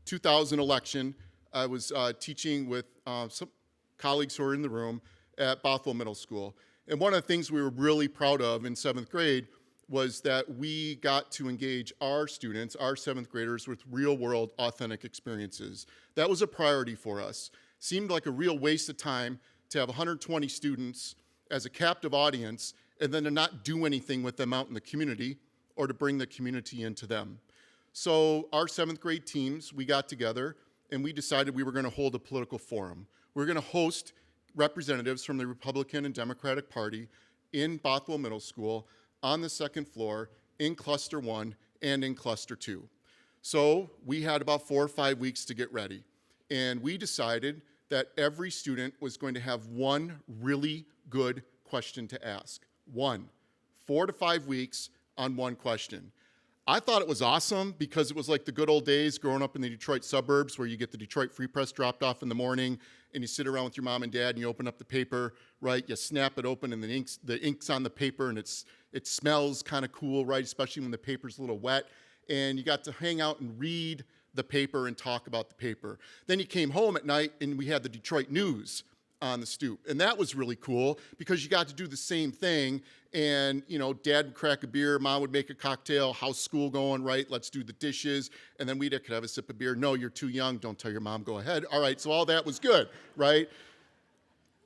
2000 election, I was teaching with some colleagues who are in the room at Bothell Middle School. And one of the things we were really proud of in 7th grade was that we got to engage our students, our 7th graders, with real-world, authentic experiences. That was a priority for us. Seemed like a real waste of time to have 120 students as a captive audience and then to not do anything with them out in the community or to bring the community into them. So our 7th grade teams, we got together and we decided we were going to hold a political forum. We were going to host representatives from the Republican and Democratic Party in Bothell Middle School on the 2nd floor in Cluster 1 and in Cluster 2. So we had about 4 or 5 weeks to get ready. And we decided that every student was going to have one really good question to ask. 4 to 5 weeks on one question. I thought it was awesome because it was like the good old days growing up in the Detroit suburbs where you get the Detroit Free Press dropped off in the morning and you sit around with your mom and dad and you open up the paper, right? You snap it open and the ink's on the paper and it smells kind of cool, right? Especially when the paper's a little wet. And you got to hang out and read the paper and talk about the paper. Then you came home at night and we had the Detroit News on the stoop. And that was really cool because you got to do the same thing. And, you know, dad would crack a beer, mom would make a cocktail, how's school going, right? Let's do the dishes. And then we could have a sip of beer. No, you're too young. Don't tell your mom, go ahead. All right, so all that was good, right?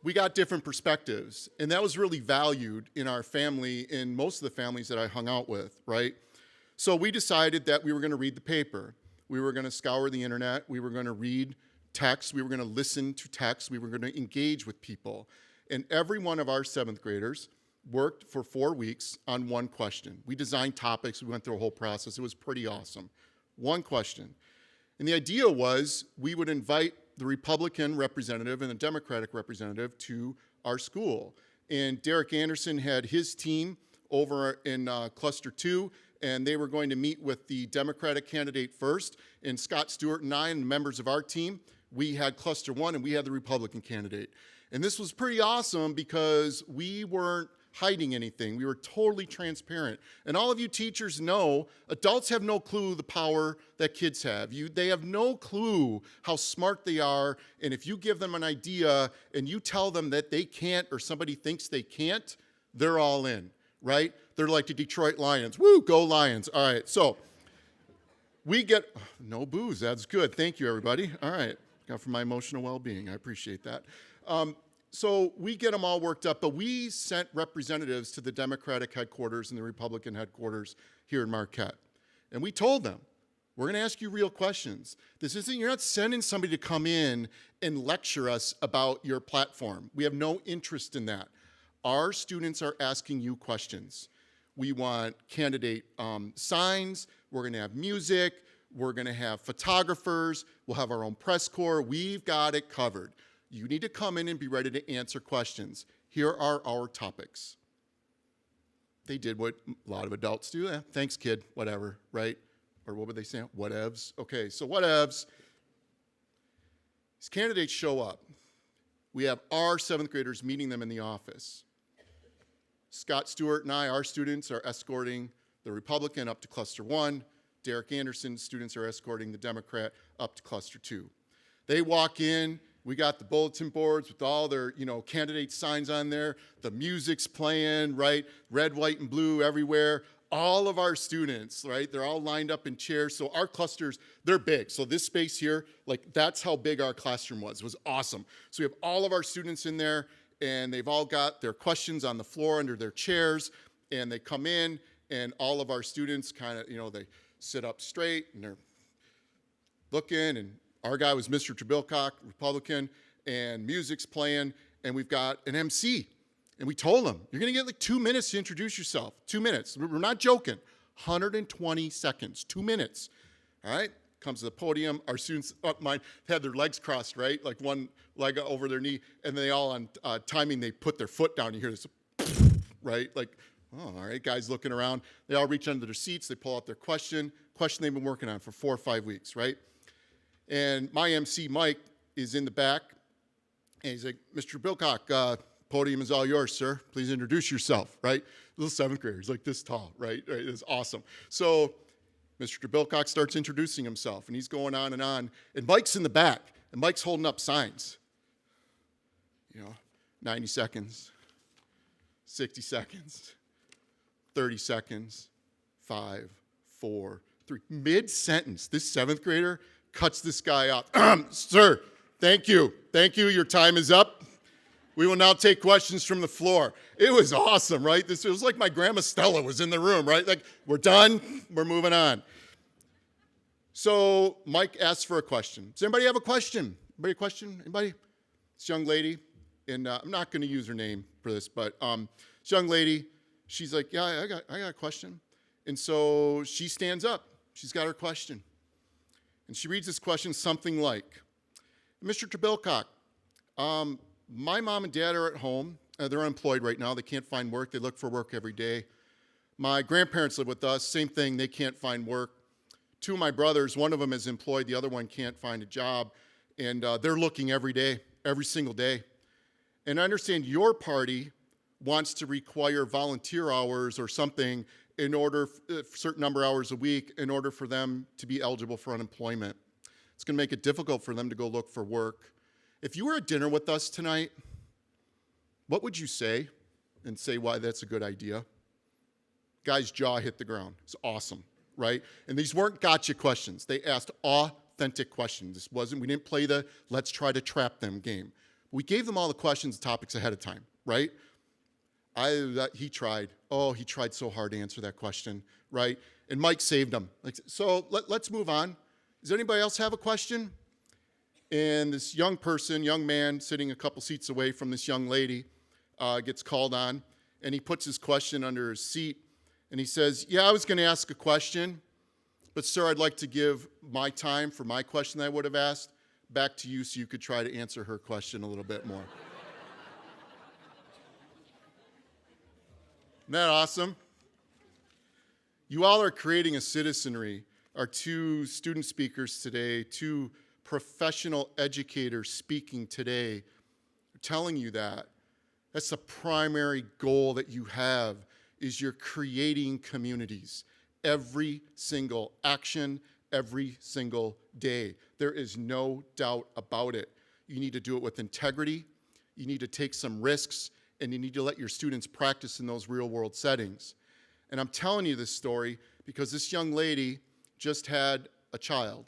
We got different perspectives. And that was really valued in our family, in most of the families that I hung out with, right? So we decided that we were going to read the paper. We were going to scour the internet. We were going to read text. We were going to listen to text. We were going to engage with people. And every one of our 7th graders worked for 4 weeks on one question. We designed topics. We went through a whole process. It was pretty awesome. One question. And the idea was we would invite the Republican representative and the Democratic representative to our school. And Derek Anderson had his team over in Cluster 2, and they were going to meet with the Democratic candidate first. And Scott Stewart and I and the members of our team, we had Cluster 1 and we had the Republican candidate. And this was pretty awesome because we weren't hiding anything. We were totally transparent. And all of you teachers know adults have no clue the power that kids have. They have no clue how smart they are. And if you give them an idea and you tell them that they can't or somebody thinks they can't, they're all in, right? They're like the Detroit Lions. Woo, go Lions. All right, so we get, no booze, that's good. Thank you, everybody. All right, got for my emotional well-being. I appreciate that. So we get them all worked up, but we sent representatives to the Democratic headquarters and the Republican headquarters here in Marquette. And we told them, We're going to ask you real questions. You're not sending somebody to come in and lecture us about your platform. We have no interest in that. Our students are asking you questions. We want candidate signs. We're going to have music. We're going to have photographers. We'll have our own press corps. We've got it covered. You need to come in and be ready to answer questions. Here are our topics. They did what a lot of adults do. Thanks, kid, whatever, right? Or what would they say? Whatevs. Okay, so whatevs. These candidates show up. We have our 7th graders meeting them in the office. Scott Stewart and I, our students, are escorting the Republican up to Cluster 1. Derek Anderson's students are escorting the Democrat up to Cluster 2. They walk in. We got the bulletin boards with all their, candidate signs on there. The music's playing, right? Red, white, and blue everywhere. All of our students, right? They're all lined up in chairs. So our clusters, they're big. So this space here, that's how big our classroom was. It was awesome. So we have all of our students in there, and they've all got their questions on the floor under their chairs, and they come in, and all of our students kind of, they sit up straight, and they're looking, and our guy was Mr. Trebilcock, Republican, and music's playing, and we've got an MC. And we told him, you're going to get 2 minutes to introduce yourself. 2 minutes. We're not joking. 120 seconds. 2 minutes. All right? Comes to the podium. Our students up mine had their legs crossed, right? Like one leg over their knee. And they all, on timing, they put their foot down. You hear this, right? Oh, all right. Guys looking around. They all reach under their seats. They pull out their question they've been working on for 4 or 5 weeks, right? And my MC, Mike, is in the back. And he's like, Mr. Bilcock, podium is all yours, sir. Please introduce yourself, right? Little 7th grader, he's like this tall, right? It's awesome. So Mr. Bilcock starts introducing himself, and he's going on, and Mike's in the back, and Mike's holding up signs. 90 seconds, 60 seconds, 30 seconds, 5, 4, 3. Mid-sentence, this 7th grader cuts this guy off. Sir, thank you. Thank you. Your time is up. We will now take questions from the floor. It was awesome, right? It was like my grandma Stella was in the room, right? We're done. We're moving on. So Mike asks for a question. Does anybody have a question? Anybody a question? Anybody? This young lady, and I'm not going to use her name for this, but this young lady, she's like, yeah, I got a question. And so she stands up. She's got her question. And she reads this question something like, Mr. Trebilcock, my mom and dad are at home. They're unemployed right now. They can't find work. They look for work every day. My grandparents live with us. Same thing. They can't find work. 2 of my brothers, one of them is employed. The other one can't find a job. And they're looking every day, every single day. And I understand your party wants to require volunteer hours or something in order, a certain number of hours a week, in order for them to be eligible for unemployment. It's going to make it difficult for them to go look for work. If you were at dinner with us tonight, what would you say and say why that's a good idea? Guy's jaw hit the ground. It's awesome, right? And these weren't gotcha questions. They asked authentic questions. We didn't play the let's try to trap them game. We gave them all the questions and topics ahead of time, right? He tried so hard to answer that question, right? And Mike saved him. So let's move on. Does anybody else have a question? And this young man, sitting a couple seats away from this young lady, gets called on, and he puts his question under his seat, and he says, yeah, I was going to ask a question, but sir, I'd like to give my time for my question that I would have asked back to you so you could try to answer her question a little bit more. Isn't that awesome? You all are creating a citizenry. Our 2 student speakers today, 2 professional educators speaking today, are telling you that. That's the primary goal that you have, is you're creating communities. Every single action, every single day. There is no doubt about it. You need to do it with integrity. You need to take some risks, and you need to let your students practice in those real-world settings. And I'm telling you this story because this young lady just had a child,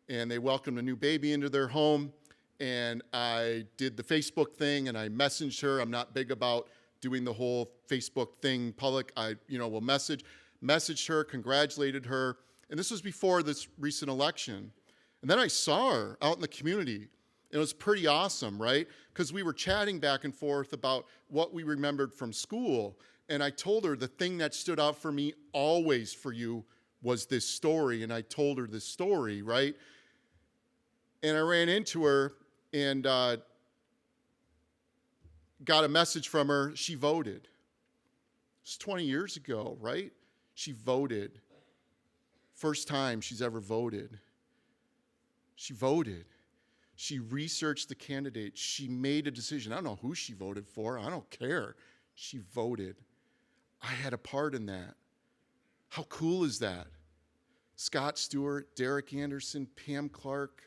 and they welcomed a new baby into their home, and I did the Facebook thing, and I messaged her. I'm not big about doing the whole Facebook thing public. I will messaged her, congratulated her, And this was before this recent election. And then I saw her out in the community. It was pretty awesome, right? Because we were chatting back and forth about what we remembered from school. And I told her the thing that stood out for me always for you was this story. And I told her this story, right? And I ran into her and got a message from her. She voted. It's 20 years ago, right? She voted. First time she's ever voted. She voted. She researched the candidates. She made a decision. I don't know who she voted for. I don't care. She voted. I had a part in that. How cool is that? Scott Stewart, Derek Anderson, Pam Clark,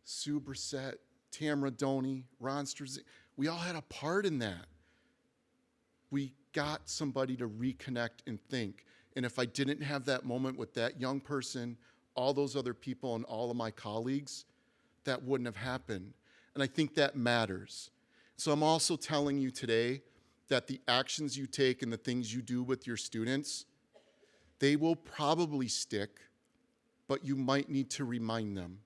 Sue Brissett, Tamara Doney, Ron Struzzi. We all had a part in that. We got somebody to reconnect and think. And if I didn't have that moment with that young person, all those other people and all of my colleagues, that wouldn't have happened. And I think that matters. So I'm also telling you today that the actions you take and the things you do with your students, they will probably stick, but you might need to remind them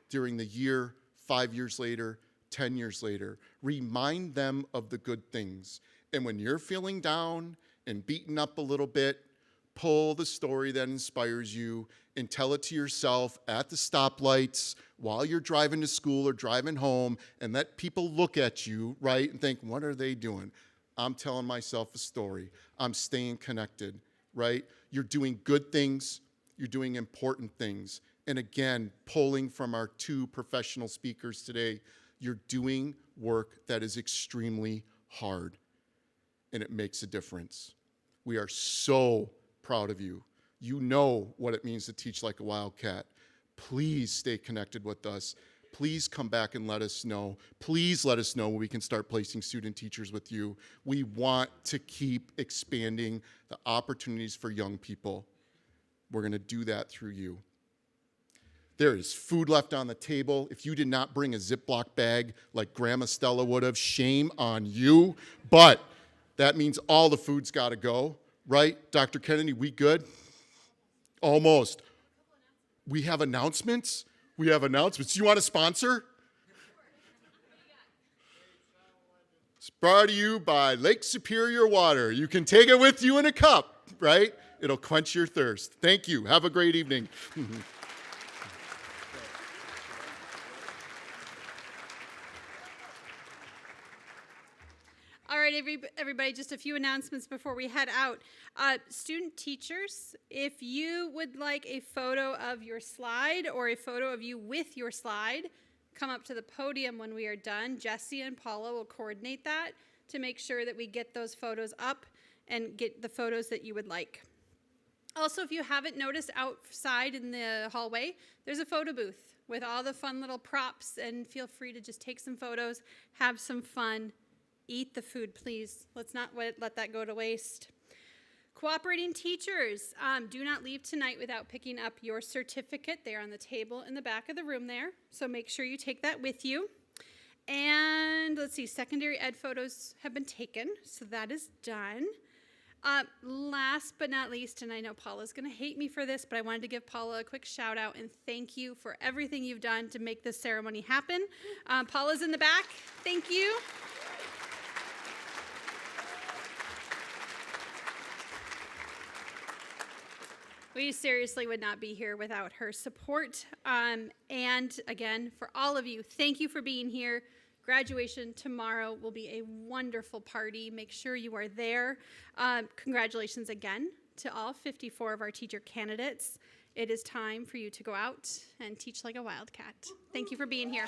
during the year, 5 years later, 10 years later. Remind them of the good things. And when you're feeling down and beaten up a little bit, pull the story that inspires you and tell it to yourself at the stoplights while you're driving to school or driving home, and let people look at you, right, and think, what are they doing? I'm telling myself a story. I'm staying connected, right? You're doing good things. You're doing important things. And again, pulling from our two professional speakers today, you're doing work that is extremely hard, and it makes a difference. We are so proud of you. You know what it means to teach like a wildcat. Please stay connected with us. Please come back and let us know. Please let us know when we can start placing student teachers with you. We want to keep expanding the opportunities for young people. We're going to do that through you. There is food left on the table. If you did not bring a Ziploc bag like Grandma Stella would have, shame on you. But that means all the food's got to go, right? Dr. Kennedy, we good? Almost. We have announcements? We have announcements. You want to sponsor? It's brought to you by Lake Superior Water. You can take it with you in a cup, right? It'll quench your thirst. Thank you. Have a great evening. All right, everybody, just a few announcements before we head out. Student teachers, if you would like a photo of your slide or a photo of you with your slide, come up to the podium when we are done. Jesse and Paula will coordinate that to make sure that we get those photos up and get the photos that you would like. Also, if you haven't noticed, outside in the hallway, there's a photo booth with all the fun little props, and feel free to just take some photos, have some fun. Eat the food, please. Let's not let that go to waste. Cooperating teachers, do not leave tonight without picking up your certificate. They're on the table in the back of the room there, so make sure you take that with you. And let's see, secondary ed photos have been taken, so that is done. Last but not least, and I know Paula's going to hate me for this, but I wanted to give Paula a quick shout out and thank you for everything you've done to make this ceremony happen. Paula's in the back. Thank you. We seriously would not be here without her support. And again, for all of you, thank you for being here. Graduation tomorrow will be a wonderful party. Make sure you are there. Congratulations again to all 54 of our teacher candidates. It is time for you to go out and teach like a wildcat. Thank you for being here.